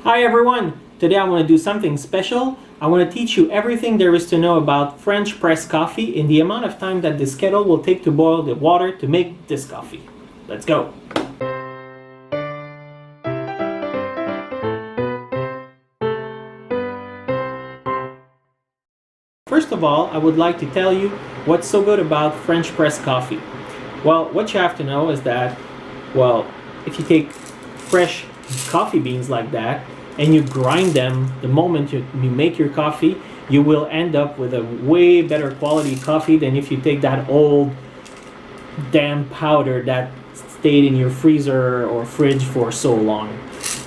Hi everyone! Today I want to do something special. I want to teach you everything there is to know about French press coffee in the amount of time that this kettle will take to boil the water to make this coffee. Let's go! First of all, I would like to tell you what's so good about French press coffee. Well, what you have to know is that, if you take fresh coffee beans like that and you grind them the moment you make your coffee, you will end up with a way better quality coffee than if you take that old damn powder that stayed in your freezer or fridge for so long.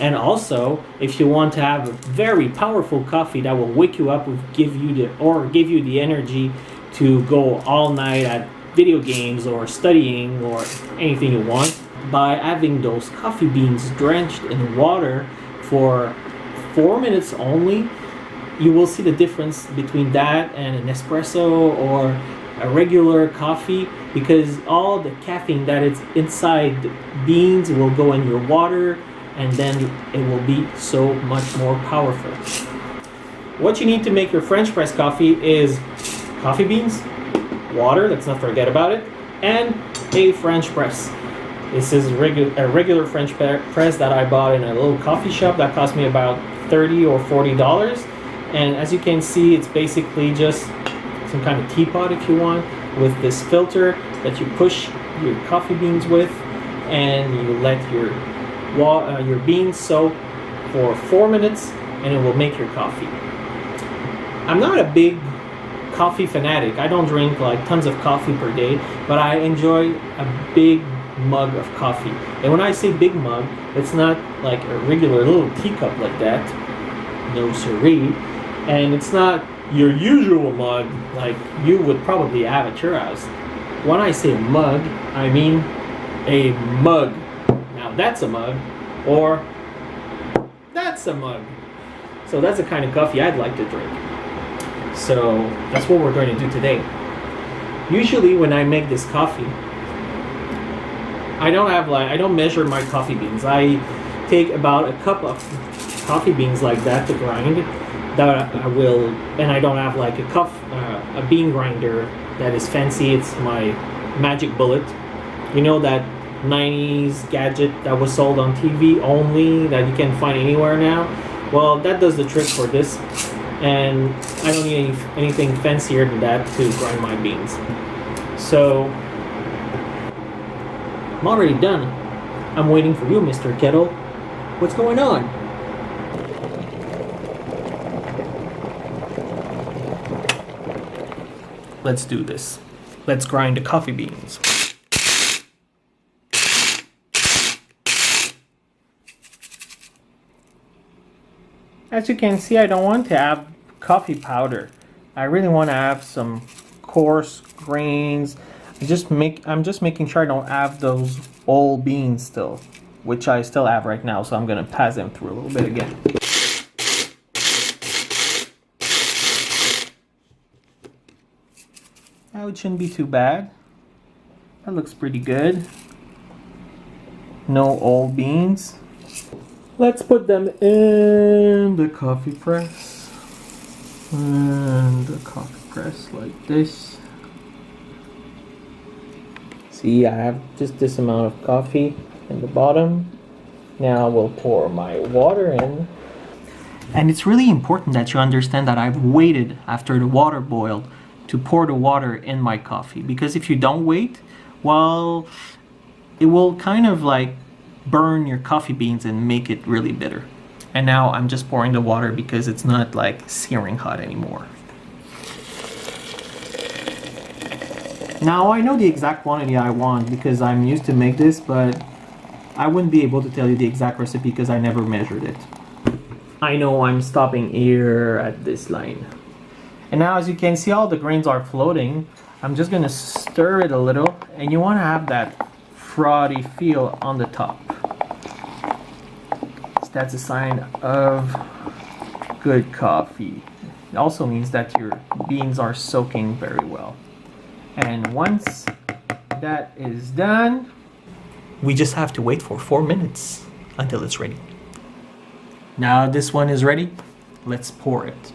And also, if you want to have a very powerful coffee that will wake you up, give you the energy to go all night at video games or studying or anything you want, by having those coffee beans drenched in water for 4 minutes only, you will see the difference between that and an espresso or a regular coffee, because all the caffeine that is inside the beans will go in your water and then it will be so much more powerful. What you need to make your French press coffee is coffee beans, water, let's not forget about it, and a French press. This is a regular French press that I bought in a little coffee shop that cost me about $30 or $40. And as you can see, it's basically just some kind of teapot, if you want, with this filter that you push your coffee beans with, and you let your beans soak for 4 minutes, and it will make your coffee. I'm not a big coffee fanatic. I don't drink like tons of coffee per day, but I enjoy a big mug of coffee. And when I say big mug, it's not like a regular little teacup like that, no siree, and it's not your usual mug like you would probably have at your house. When I say mug, I mean a mug. Now that's a mug, or that's a mug. So that's the kind of coffee I'd like to drink. So that's what we're going to do today. Usually when I make this coffee, I don't measure my coffee beans. I take about a cup of coffee beans like that to grind. And I don't have like a bean grinder that is fancy. It's my magic bullet. You know that 90s gadget that was sold on TV only, that you can find anywhere now? Well, that does the trick for this. And I don't need anything fancier than that to grind my beans. So I'm already done. I'm waiting for you, Mr. Kettle. What's going on? Let's do this. Let's grind the coffee beans. As you can see, I don't want to have coffee powder. I really want to have some coarse grains. I'm just making sure I don't have those old beans still, which I still have right now, so I'm gonna pass them through a little bit again. Now it shouldn't be too bad. That looks pretty good. No old beans. Let's put them in the coffee press. And the coffee press like this. See, I have just this amount of coffee in the bottom. Now we'll pour my water in. And it's really important that you understand that I've waited after the water boiled to pour the water in my coffee. Because if you don't wait, well, it will kind of like burn your coffee beans and make it really bitter. And now I'm just pouring the water because it's not like searing hot anymore. Now I know the exact quantity I want because I'm used to make this, but I wouldn't be able to tell you the exact recipe because I never measured it. I know I'm stopping here at this line. And now as you can see, all the grains are floating. I'm just gonna stir it a little, and you wanna have that frothy feel on the top. So that's a sign of good coffee. It also means that your beans are soaking very well. And once that is done, we just have to wait for 4 minutes until it's ready. Now this one is ready. Let's pour it.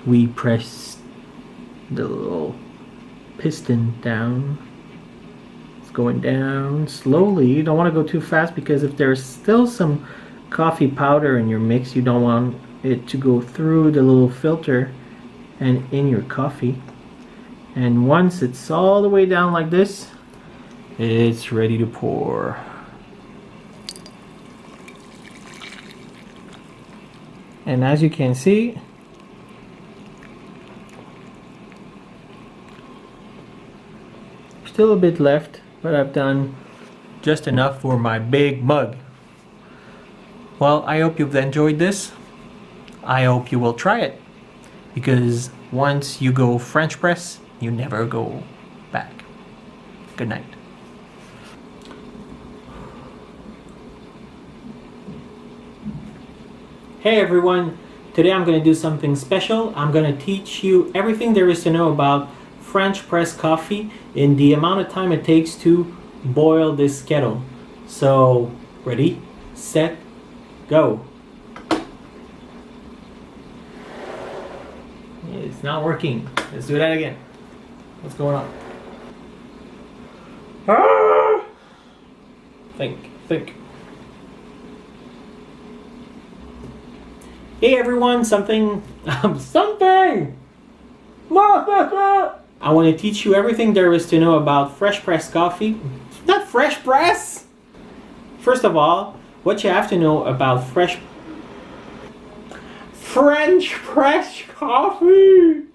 We press the little piston down. It's going down slowly. You don't want to go too fast because if there's still some coffee powder in your mix, you don't want it to go through the little filter and in your coffee. And once it's all the way down like this, it's ready to pour. And as you can see, still a bit left, but I've done just enough for my big mug. Well, I hope you've enjoyed this. I hope you will try it, because once you go French press, you never go back. Good night. Hey everyone, today I'm going to do something special. I'm going to teach you everything there is to know about French press coffee in the amount of time it takes to boil this kettle. So, ready, set, go. It's not working. Let's do that again. What's going on? Ah! Think. Hey everyone, something. I want to teach you everything there is to know about fresh press coffee. Not fresh press! First of all, what you have to know about French press coffee.